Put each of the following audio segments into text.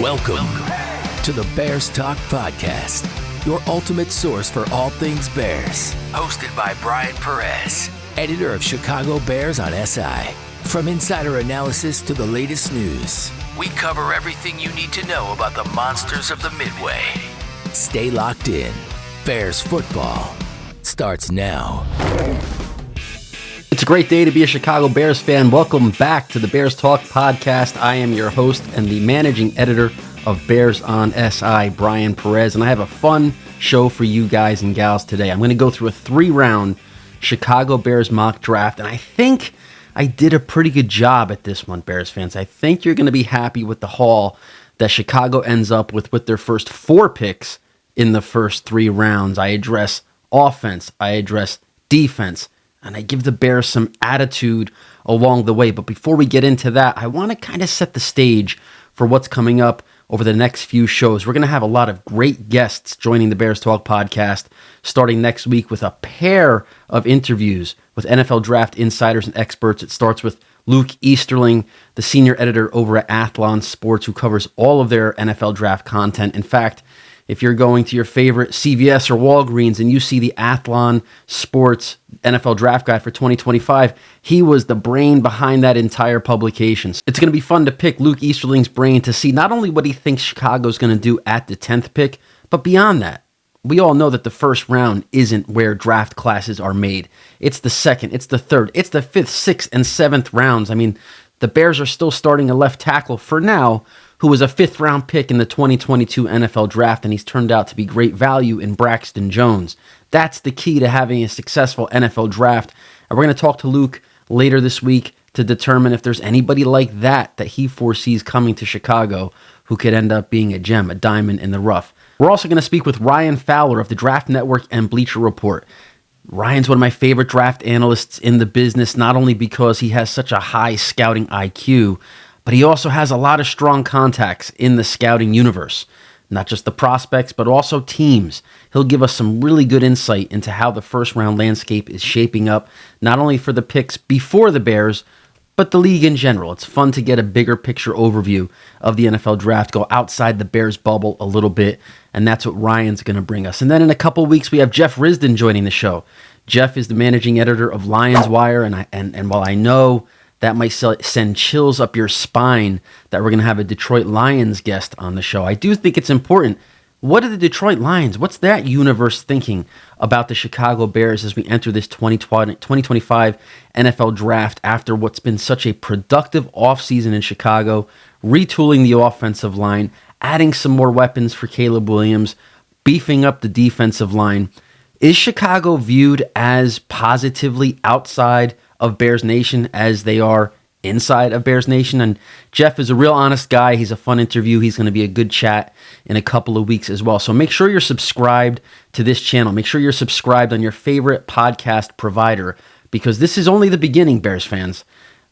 Welcome to the Bears Talk Podcast, your ultimate source for all things Bears. Hosted by Bryan Perez, editor of Chicago Bears on SI. From insider analysis to the latest news, we cover everything you need to know about the monsters of the Midway. Stay locked in. Bears football starts now. It's a great day to be a Chicago Bears fan. Welcome back to the Bears Talk Podcast. I am your host and the managing editor of Bears on SI, Bryan Perez, and I have a fun show for you guys and gals today. I'm going to go through a 3-round Chicago Bears mock draft, and I think I did a pretty good job at this one, Bears fans. I think you're going to be happy with the haul that Chicago ends up with their first 4 picks in the first 3 rounds. I address offense, I address defense, and I give the Bears some attitude along the way. But before we get into that, I want to kind of set the stage for what's coming up over the next few shows. We're going to have a lot of great guests joining the Bears Talk Podcast starting next week with a pair of interviews with NFL draft insiders and experts. It starts with Luke Easterling, the senior editor over at Athlon Sports, who covers all of their NFL draft content. In fact, if you're going to your favorite CVS or Walgreens and you see the Athlon Sports NFL Draft Guide for 2025, he was the brain behind that entire publication. It's going to be fun to pick Luke Easterling's brain to see not only what he thinks Chicago's going to do at the 10th pick, but beyond that. We all know that the first round isn't where draft classes are made. It's the second, it's the third, it's the 5th, 6th, and 7th rounds. I mean, the Bears are still starting a left tackle for now, who was a 5th-round pick in the 2022 NFL Draft, and he's turned out to be great value in Braxton Jones. That's the key to having a successful NFL Draft, and we're going to talk to Luke later this week to determine if there's anybody like that he foresees coming to Chicago who could end up being a gem, a diamond in the rough. We're also going to speak with Ryan Fowler of the Draft Network and Bleacher Report. Ryan's one of my favorite draft analysts in the business, not only because he has such a high scouting IQ, but he also has a lot of strong contacts in the scouting universe. Not just the prospects, but also teams. He'll give us some really good insight into how the first-round landscape is shaping up, not only for the picks before the Bears, but the league in general. It's fun to get a bigger picture overview of the NFL Draft, go outside the Bears bubble a little bit, and that's what Ryan's going to bring us. And then in a couple weeks, we have Jeff Risdon joining the show. Jeff is the managing editor of Lions Wire, and while I know that might send chills up your spine that we're going to have a Detroit Lions guest on the show, I do think it's important. What are the Detroit Lions? What's that universe thinking about the Chicago Bears as we enter this 2025 NFL Draft after what's been such a productive offseason in Chicago, retooling the offensive line, adding some more weapons for Caleb Williams, beefing up the defensive line? Is Chicago viewed as positively outside of Bears Nation as they are inside of Bears Nation? And Jeff is a real honest guy. He's a fun interview. He's going to be a good chat in a couple of weeks as well. So make sure you're subscribed to this channel. Make sure you're subscribed on your favorite podcast provider, because this is only the beginning, Bears fans.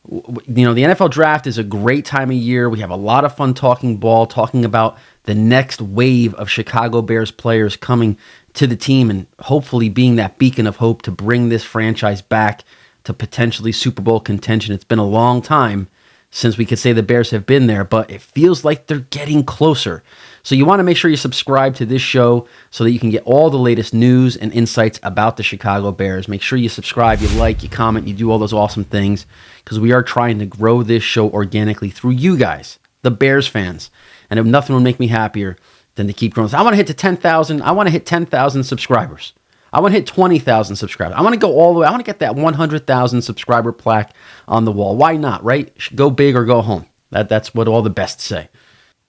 You know, the NFL Draft is a great time of year. We have a lot of fun talking ball, talking about the next wave of Chicago Bears players coming to the team and hopefully being that beacon of hope to bring this franchise back to potentially Super Bowl contention. It's been a long time since we could say the Bears have been there, but it feels like they're getting closer. So you want to make sure you subscribe to this show so that you can get all the latest news and insights about the Chicago Bears. Make sure you subscribe, you like, you comment, you do all those awesome things, because we are trying to grow this show organically through you guys, the Bears fans. And if nothing would make me happier than to keep growing. So I want to hit to 10,000. I want to hit 10,000 subscribers. I want to hit 20,000 subscribers. I want to go all the way. I want to get that 100,000 subscriber plaque on the wall. Why not, right? Go big or go home. That's what all the best say.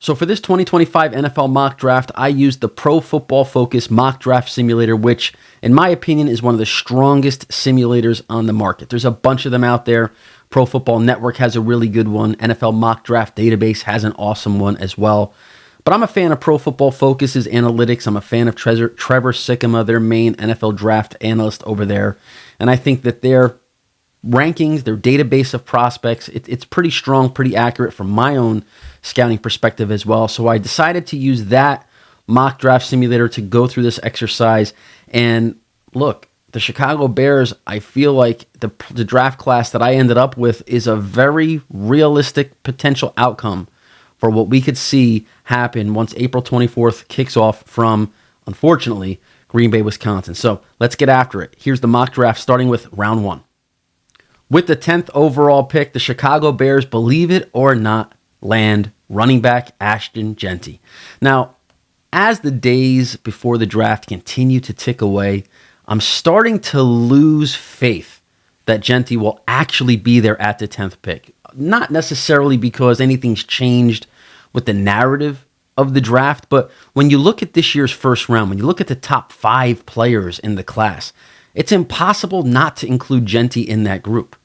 So for this 2025 NFL mock draft, I used the Pro Football Focus mock draft simulator, which, in my opinion, is one of the strongest simulators on the market. There's a bunch of them out there. Pro Football Network has a really good one. NFL Mock Draft Database has an awesome one as well. But I'm a fan of Pro Football Focus's analytics. I'm a fan of Trevor Sikkema, their main NFL draft analyst over there. And I think that their rankings, their database of prospects, it's pretty strong, pretty accurate from my own scouting perspective as well. So I decided to use that mock draft simulator to go through this exercise. And look, the Chicago Bears, I feel like the draft class that I ended up with is a very realistic potential outcome for what we could see happen once April 24th kicks off from, unfortunately, Green Bay, Wisconsin. So let's get after it. Here's the mock draft starting with round 1. With the 10th overall pick, the Chicago Bears, believe it or not, land running back Ashton Jeanty. Now, as the days before the draft continue to tick away, I'm starting to lose faith that Jeanty will actually be there at the 10th pick. Not necessarily because anything's changed with the narrative of the draft, but when you look at this year's first round, when you look at the top 5 players in the class, it's impossible not to include Jeanty in that group.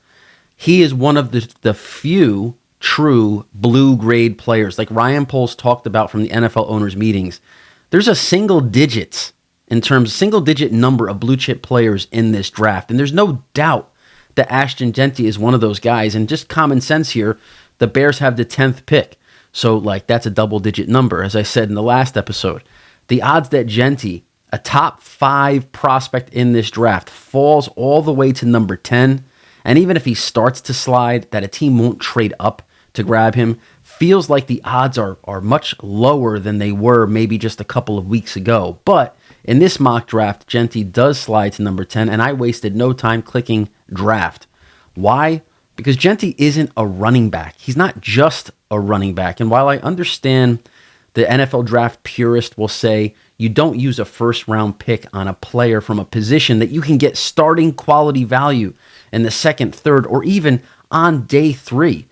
He is one of the few true blue grade players, like Ryan Poles talked about from the NFL owners meetings. There's a single digit number of blue chip players in this draft, and there's no doubt that Ashton Jeanty is one of those guys. And just common sense here, the Bears have the 10th pick, so that's a double digit number. As I said in the last episode, the odds that Jeanty, a top 5 prospect in this draft, falls all the way to number 10, and even if he starts to slide, that a team won't trade up to grab him, feels like the odds are much lower than they were maybe just a couple of weeks ago. But in this mock draft, Jeanty does slide to number 10, and I wasted no time clicking draft. Why? Because Jeanty isn't a running back. He's not just a running back. And while I understand the NFL draft purist will say you don't use a first-round pick on a player from a position that you can get starting quality value in the 2nd, 3rd, or even on day 3.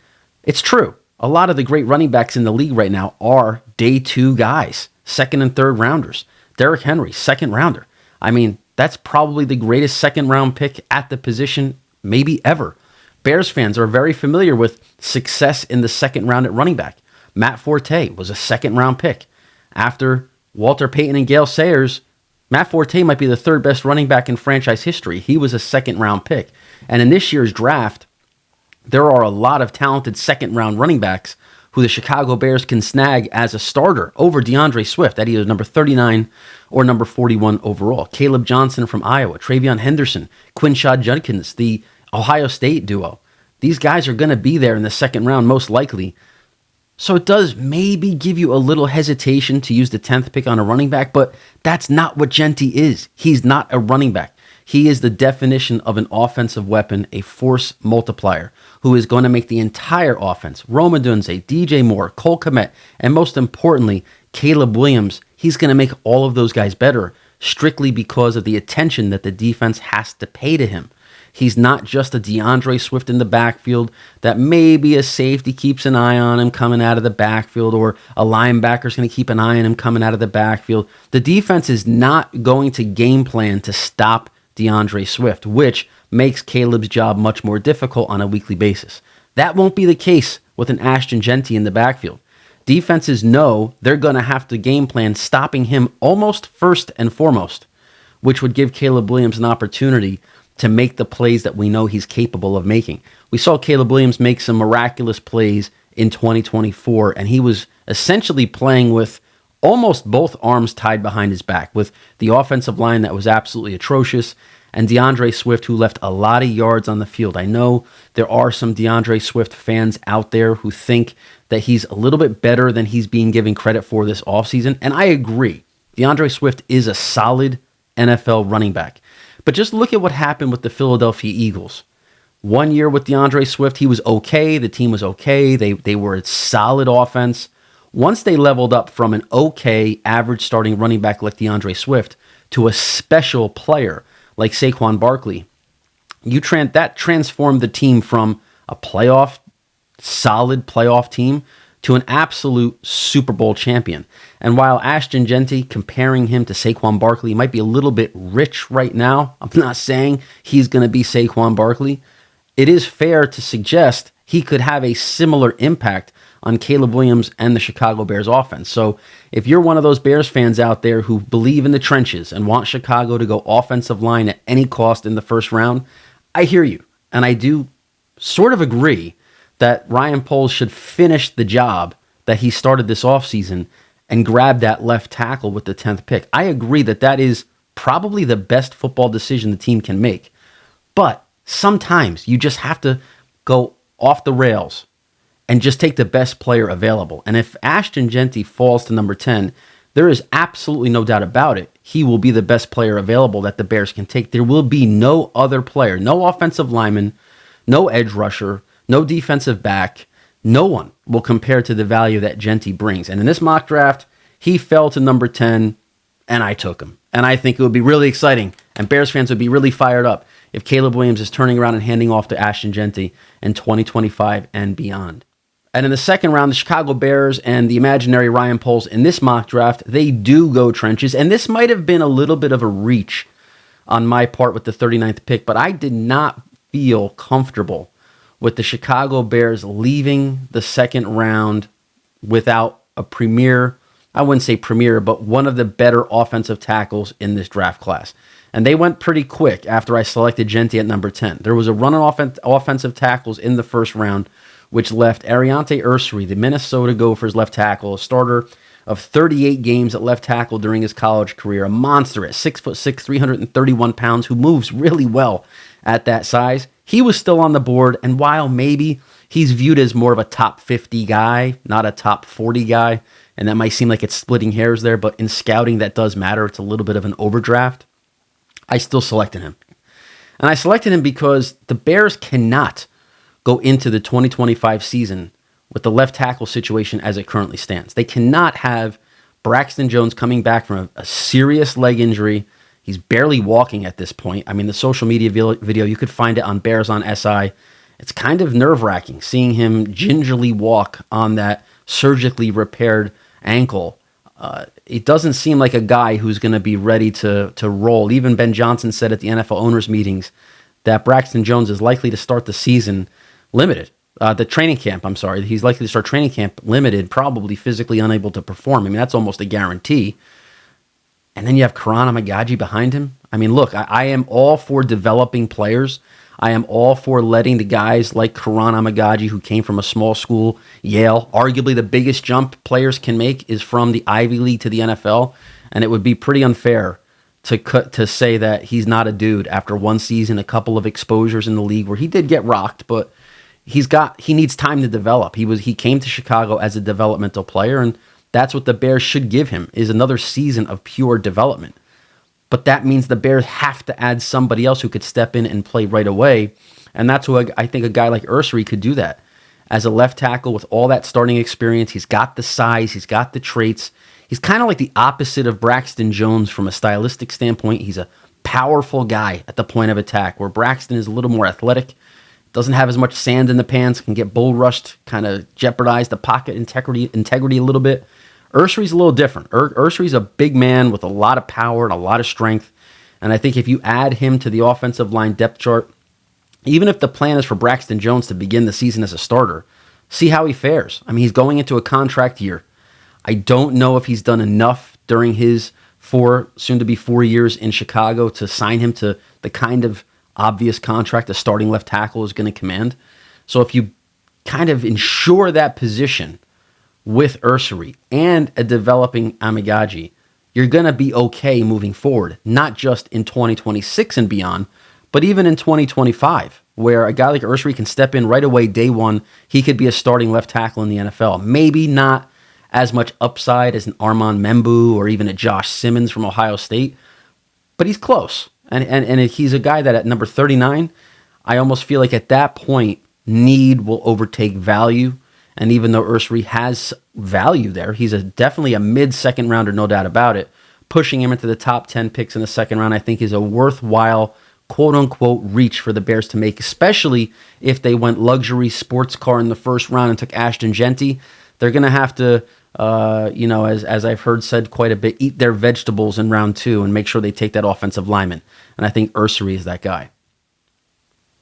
It's true. A lot of the great running backs in the league right now are day 2 guys, 2nd and 3rd rounders. Derrick Henry, 2nd rounder. I mean, that's probably the greatest 2nd round pick at the position maybe ever. Bears fans are very familiar with success in the 2nd round at running back. Matt Forte was a 2nd round pick. After Walter Payton and Gale Sayers, Matt Forte might be the 3rd best running back in franchise history. He was a 2nd round pick. And in this year's draft, there are a lot of talented 2nd round running backs who the Chicago Bears can snag as a starter over DeAndre Swift at either number 39 or number 41 overall. Caleb Johnson from Iowa, Travion Henderson, Quinshad Judkins, the Ohio State duo. These guys are going to be there in the 2nd round most likely. So it does maybe give you a little hesitation to use the 10th pick on a running back, but that's not what Jeanty is. He's not a running back. He is the definition of an offensive weapon, a force multiplier, who is going to make the entire offense, Rome Odunze, DJ Moore, Cole Kmet, and most importantly, Caleb Williams, he's going to make all of those guys better strictly because of the attention that the defense has to pay to him. He's not just a DeAndre Swift in the backfield that maybe a safety keeps an eye on him coming out of the backfield, or a linebacker's going to keep an eye on him coming out of the backfield. The defense is not going to game plan to stop DeAndre Swift, which makes Caleb's job much more difficult on a weekly basis. That won't be the case with an Ashton Jeanty in the backfield. Defenses know they're going to have to game plan stopping him almost first and foremost, which would give Caleb Williams an opportunity to make the plays that we know he's capable of making. We saw Caleb Williams make some miraculous plays in 2024, and he was essentially playing with almost both arms tied behind his back, with the offensive line that was absolutely atrocious, and DeAndre Swift, who left a lot of yards on the field. I know there are some DeAndre Swift fans out there who think that he's a little bit better than he's being given credit for this offseason, and I agree. DeAndre Swift is a solid NFL running back. But just look at what happened with the Philadelphia Eagles. 1 year with DeAndre Swift, he was okay. The team was okay. They were a solid offense. Once they leveled up from an okay average starting running back like DeAndre Swift to a special player like Saquon Barkley, that transformed the team from a solid playoff team to an absolute Super Bowl champion. And while Ashton Jeanty, comparing him to Saquon Barkley, might be a little bit rich right now, I'm not saying he's going to be Saquon Barkley. It is fair to suggest he could have a similar impact on Caleb Williams and the Chicago Bears offense. So if you're one of those Bears fans out there who believe in the trenches and want Chicago to go offensive line at any cost in the first round, I hear you. And I do sort of agree that Ryan Poles should finish the job that he started this offseason and grab that left tackle with the 10th pick. I agree that is probably the best football decision the team can make. But sometimes you just have to go off the rails and just take the best player available. And if Ashton Jeanty falls to number 10, there is absolutely no doubt about it. He will be the best player available that the Bears can take. There will be no other player, no offensive lineman, no edge rusher, no defensive back. No one will compare to the value that Jeanty brings. And in this mock draft, he fell to number 10, and I took him. And I think it would be really exciting, and Bears fans would be really fired up if Caleb Williams is turning around and handing off to Ashton Jeanty in 2025 and beyond. And in the second round, the Chicago Bears and the imaginary Ryan Poles in this mock draft, they do go trenches. And this might have been a little bit of a reach on my part with the 39th pick, but I did not feel comfortable with the Chicago Bears leaving the second round without a premier, I wouldn't say premier, but one of the better offensive tackles in this draft class. And they went pretty quick after I selected Jeanty at number 10. There was a run on offensive tackles in the first round, which left Ariante Ursary, the Minnesota Gophers left tackle, a starter of 38 games at left tackle during his college career, a monster at 6'6", 331 pounds, who moves really well at that size. He was still on the board, and while maybe he's viewed as more of a top 50 guy, not a top 40 guy, and that might seem like it's splitting hairs there, but in scouting that does matter. It's a little bit of an overdraft. I still selected him. And I selected him because the Bears cannot go into the 2025 season with the left tackle situation as it currently stands. They cannot have Braxton Jones coming back from a serious leg injury. He's barely walking at this point. I mean, the social media video, you could find it on Bears on SI. It's kind of nerve-wracking seeing him gingerly walk on that surgically repaired ankle. It doesn't seem like a guy who's going to be ready to roll. Even Ben Johnson said at the NFL owners meetings that Braxton Jones is likely to start the season limited. The training camp, I'm sorry. He's likely to start training camp limited, probably physically unable to perform. I mean, that's almost a guarantee. And then you have Karan Amagaji behind him. I mean, look, I am all for developing players. I am all for letting the guys like Karan Amagaji, who came from a small school, Yale, arguably the biggest jump players can make is from the Ivy League to the NFL. And it would be pretty unfair to say that he's not a dude after one season, a couple of exposures in the league where he did get rocked, but he needs time to develop. He came to Chicago as a developmental player, and that's what the Bears should give him, is another season of pure development. But that means the Bears have to add somebody else who could step in and play right away. And that's who I think a guy like Ursary could do that. As a left tackle with all that starting experience, he's got the size, he's got the traits. He's kind of like the opposite of Braxton Jones from a stylistic standpoint. He's a powerful guy at the point of attack, where Braxton is a little more athletic, doesn't have as much sand in the pants, can get bull rushed, kind of jeopardize the pocket integrity a little bit. Ursary's a little different. Ursary's a big man with a lot of power and a lot of strength. And I think if you add him to the offensive line depth chart, even if the plan is for Braxton Jones to begin the season as a starter, see how he fares. I mean, he's going into a contract year. I don't know if he's done enough during his soon-to-be 4 years in Chicago to sign him to the kind of obvious contract a starting left tackle is going to command. So if you kind of ensure that position with Ursary and a developing Amagaji, you're going to be okay moving forward, not just in 2026 and beyond, but even in 2025, where a guy like Ursary can step in right away, day one. He could be a starting left tackle in the NFL. Maybe not as much upside as an Armand Membu or even a Josh Simmons from Ohio State, but he's close. And he's a guy that at number 39, I almost feel like at that point, need will overtake value. And even though Ursary has value there, he's definitely a mid-second rounder, no doubt about it. Pushing him into the top 10 picks in the second round, I think, is a worthwhile, quote-unquote, reach for the Bears to make, especially if they went luxury sports car in the first round and took Ashton Jeanty. They're going to have to, as I've heard said quite a bit, eat their vegetables in round 2 and make sure they take that offensive lineman. And I think Ursary is that guy.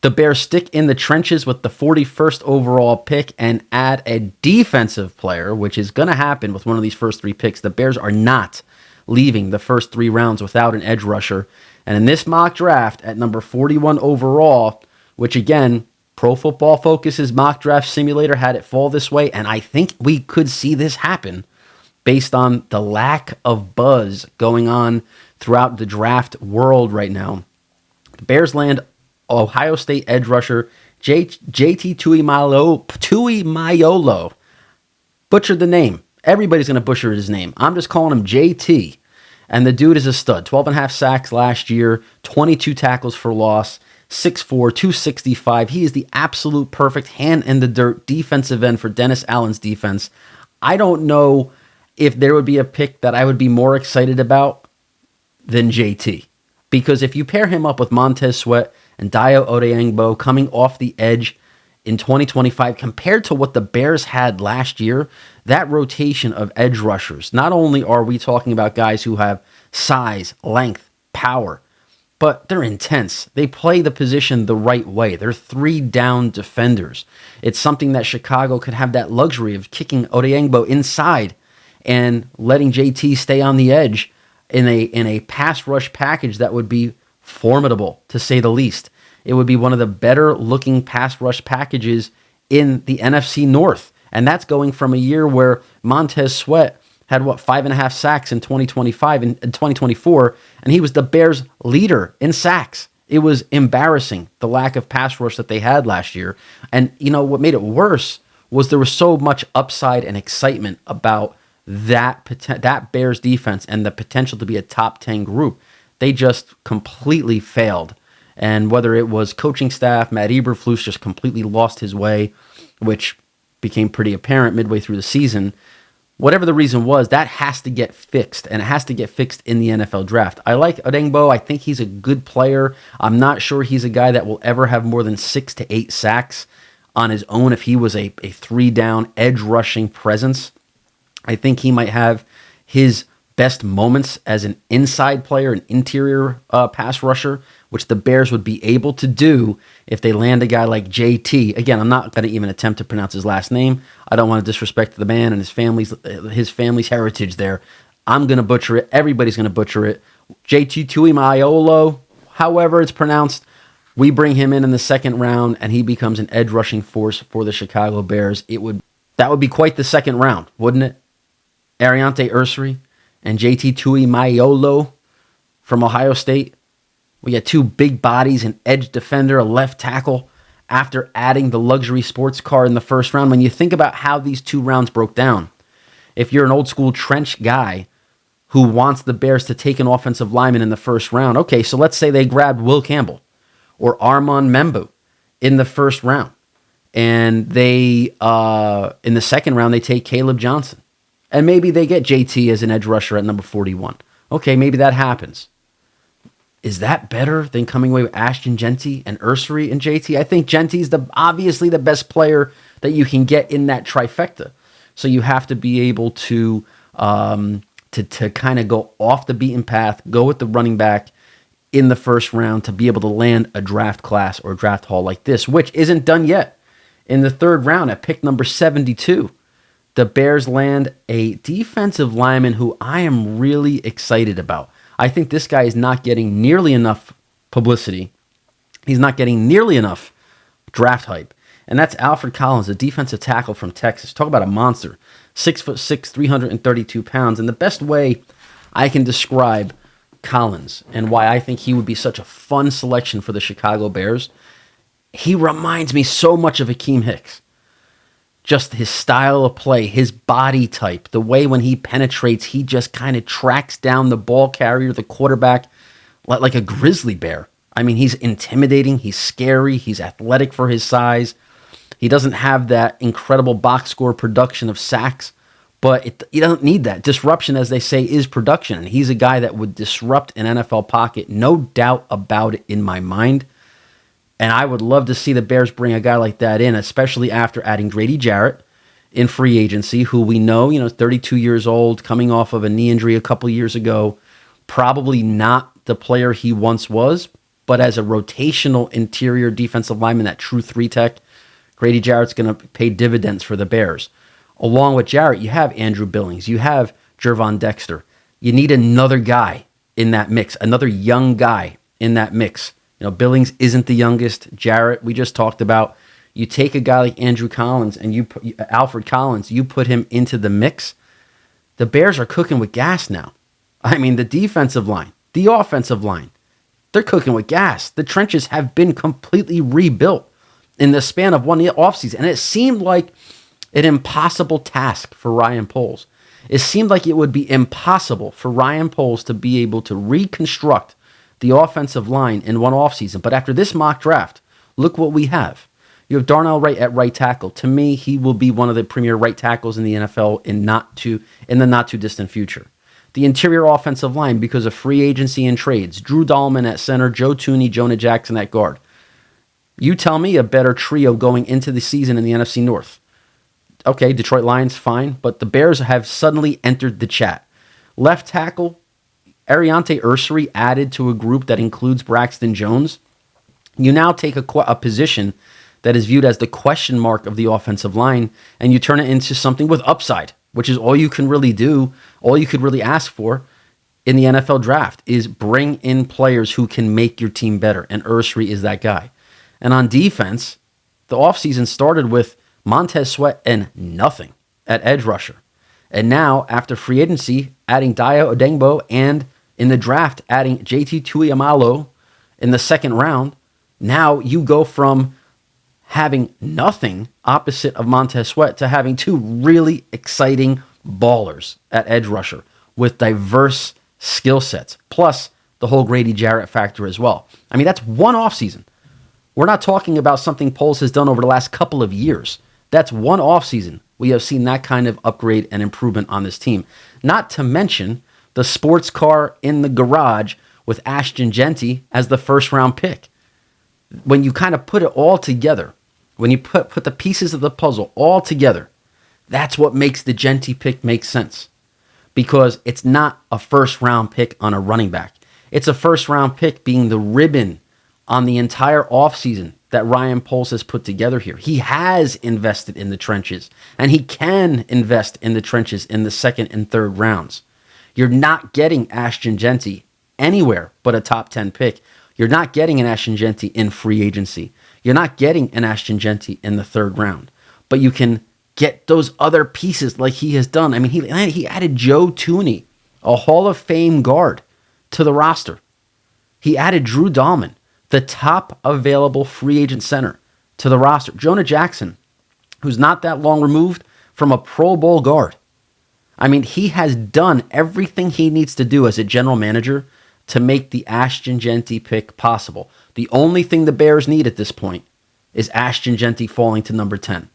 The Bears stick in the trenches with the 41st overall pick and add a defensive player, which is going to happen with one of these first 3 picks. The Bears are not leaving the first 3 rounds without an edge rusher. And in this mock draft at number 41 overall, which again, Pro Football Focus's mock draft simulator had it fall this way, and I think we could see this happen based on the lack of buzz going on throughout the draft world right now. The Bears land Ohio State edge rusher JT Tuimaiolo. Butchered the name. Everybody's going to butcher his name. I'm just calling him JT. And the dude is a stud. 12 and a half sacks last year, 22 tackles for loss, 6'4", 265. He is the absolute perfect hand-in-the-dirt defensive end for Dennis Allen's defense. I don't know if there would be a pick that I would be more excited about than JT. Because if you pair him up with Montez Sweat and Dayo Odeyingbo coming off the edge in 2025, compared to what the Bears had last year, that rotation of edge rushers, not only are we talking about guys who have size, length, power, but they're intense. They play the position the right way. They're 3-down defenders. It's something that Chicago could have that luxury of kicking Odeyingbo inside and letting JT stay on the edge in a pass rush package that would be formidable, to say the least. It would be one of the better looking pass rush packages in the NFC North. And that's going from a year where Montez Sweat had, 5.5 sacks in 2025 and 2024, and he was the Bears' leader in sacks. It was embarrassing, the lack of pass rush that they had last year. And, what made it worse was there was so much upside and excitement about that Bears defense and the potential to be a top 10 group. They just completely failed. And whether it was coaching staff, Matt Eberflus just completely lost his way, which became pretty apparent midway through the season. Whatever the reason was, that has to get fixed, and it has to get fixed in the NFL draft. I like Odeyingbo. I think he's a good player. I'm not sure he's a guy that will ever have more than 6 to 8 sacks on his own if he was a 3-down edge rushing presence. I think he might have his best moments as an inside player, an interior pass rusher, which the Bears would be able to do if they land a guy like JT. Again, I'm not going to even attempt to pronounce his last name. I don't want to disrespect the man and his family's heritage there. I'm going to butcher it. Everybody's going to butcher it. JT Tuimaiolo, however it's pronounced, we bring him in the second round, and he becomes an edge rushing force for the Chicago Bears. That would be quite the second round, wouldn't it? Ariante Ursary and JT Tuimaiolo from Ohio State. We got 2 big bodies, an edge defender, a left tackle, after adding the luxury sports car in the first round. When you think about how these 2 rounds broke down, if you're an old school trench guy who wants the Bears to take an offensive lineman in the first round, okay, so let's say they grabbed Will Campbell or Armand Membu in the first round, and they in the second round they take Caleb Johnson. And maybe they get JT as an edge rusher at number 41. Okay, maybe that happens. Is that better than coming away with Ashton, Jeanty, and Ursary and JT? I think Jeanty's obviously the best player that you can get in that trifecta. So you have to be able to kind of go off the beaten path, go with the running back in the first round to be able to land a draft class or draft haul like this, which isn't done yet. In the third round at pick number 72, the Bears land a defensive lineman who I am really excited about. I think this guy is not getting nearly enough publicity. He's not getting nearly enough draft hype. And that's Alfred Collins, a defensive tackle from Texas. Talk about a monster. 6'6", 332 pounds. And the best way I can describe Collins and why I think he would be such a fun selection for the Chicago Bears, he reminds me so much of Akeem Hicks. Just his style of play, his body type, the way when he penetrates, he just kind of tracks down the ball carrier, the quarterback, like a grizzly bear. I mean, he's intimidating, he's scary, he's athletic for his size. He doesn't have that incredible box score production of sacks, but he doesn't need that. Disruption, as they say, is production, and he's a guy that would disrupt an NFL pocket, no doubt about it in my mind. And I would love to see the Bears bring a guy like that in, especially after adding Grady Jarrett in free agency, who we know, 32 years old, coming off of a knee injury a couple years ago, probably not the player he once was, but as a rotational interior defensive lineman, that true 3-tech, Grady Jarrett's going to pay dividends for the Bears. Along with Jarrett, you have Andrew Billings, you have Jervon Dexter. You need another guy in that mix, another young guy in that mix. Billings isn't the youngest. Jarrett, we just talked about. You take a guy like Andrew Collins and Alfred Collins, you put him into the mix. The Bears are cooking with gas now. I mean, the defensive line, the offensive line, they're cooking with gas. The trenches have been completely rebuilt. in the span of one offseason. And it seemed like an impossible task for Ryan Poles. It seemed like it would be impossible for Ryan Poles to be able to reconstruct the offensive line in one offseason. But after this mock draft, look what we have. You have Darnell Wright at right tackle. To me, he will be one of the premier right tackles in the NFL in the not too distant future. The interior offensive line, because of free agency and trades, Drew Dahlman at center, Joe Thuney, Jonah Jackson at guard. You tell me a better trio going into the season in the NFC North. Okay, Detroit Lions, fine, but the Bears have suddenly entered the chat. Left tackle, Ariante Ursary added to a group that includes Braxton Jones. You now take a position that is viewed as the question mark of the offensive line, and you turn it into something with upside, which is all you can really do, all you could really ask for in the NFL draft is bring in players who can make your team better, and Ursary is that guy. And on defense, the offseason started with Montez Sweat and nothing at edge rusher. And now, after free agency, adding Dayo Odengbo, and in the draft, adding JT Tuiamalo in the second round, now you go from having nothing opposite of Montez Sweat to having two really exciting ballers at edge rusher with diverse skill sets, plus the whole Grady Jarrett factor as well. I mean, that's one offseason. We're not talking about something Poles has done over the last couple of years. That's one offseason. We have seen that kind of upgrade and improvement on this team. Not to mention the sports car in the garage with Ashton Jeanty as the first round pick. When you kind of put it all together, when you put the pieces of the puzzle all together, that's what makes the Jeanty pick make sense. Because it's not a first round pick on a running back. It's a first round pick being the ribbon on the entire offseason that Ryan Poles has put together here. He has invested in the trenches, and he can invest in the trenches in the second and third rounds. You're not getting Ashton Jeanty anywhere but a top 10 pick. You're not getting an Ashton Jeanty in free agency. You're not getting an Ashton Jeanty in the third round. But you can get those other pieces like he has done. I mean, he added Joe Thuney, a Hall of Fame guard, to the roster. He added Drew Dahlman, the top available free agent center, to the roster. Jonah Jackson, who's not that long removed from a Pro Bowl guard. I mean, he has done everything he needs to do as a general manager to make the Ashton Jeanty pick possible. The only thing the Bears need at this point is Ashton Jeanty falling to number 10.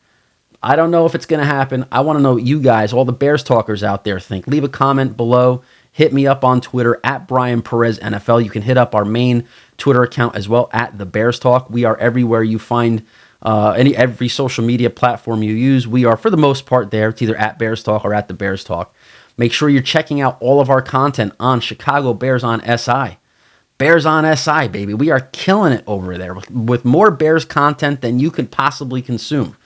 I don't know if it's going to happen. I want to know what you guys, all the Bears talkers out there, think. Leave a comment below. Hit me up on Twitter at Bryan Perez NFL. You can hit up our main Twitter account as well at The Bears Talk. We are everywhere you find every social media platform you use. We are, for the most part, there. It's either at Bears Talk or at The Bears Talk. Make sure you're checking out all of our content on Chicago Bears on SI. Bears on SI, baby. We are killing it over there with more Bears content than you could possibly consume.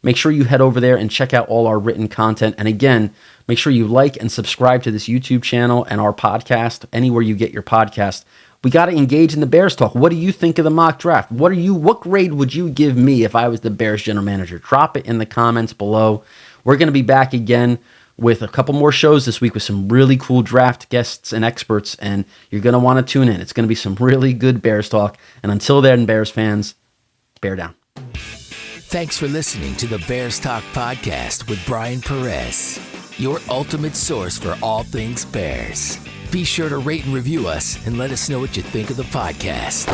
Make sure you head over there and check out all our written content. And again, make sure you like and subscribe to this YouTube channel and our podcast, anywhere you get your podcast. We got to engage in the Bears talk. What do you think of the mock draft? What grade would you give me if I was the Bears general manager? Drop it in the comments below. We're going to be back again with a couple more shows this week with some really cool draft guests and experts, and you're going to want to tune in. It's going to be some really good Bears talk. And until then, Bears fans, bear down. Thanks for listening to the Bears Talk Podcast with Bryan Perez, your ultimate source for all things Bears. Be sure to rate and review us and let us know what you think of the podcast.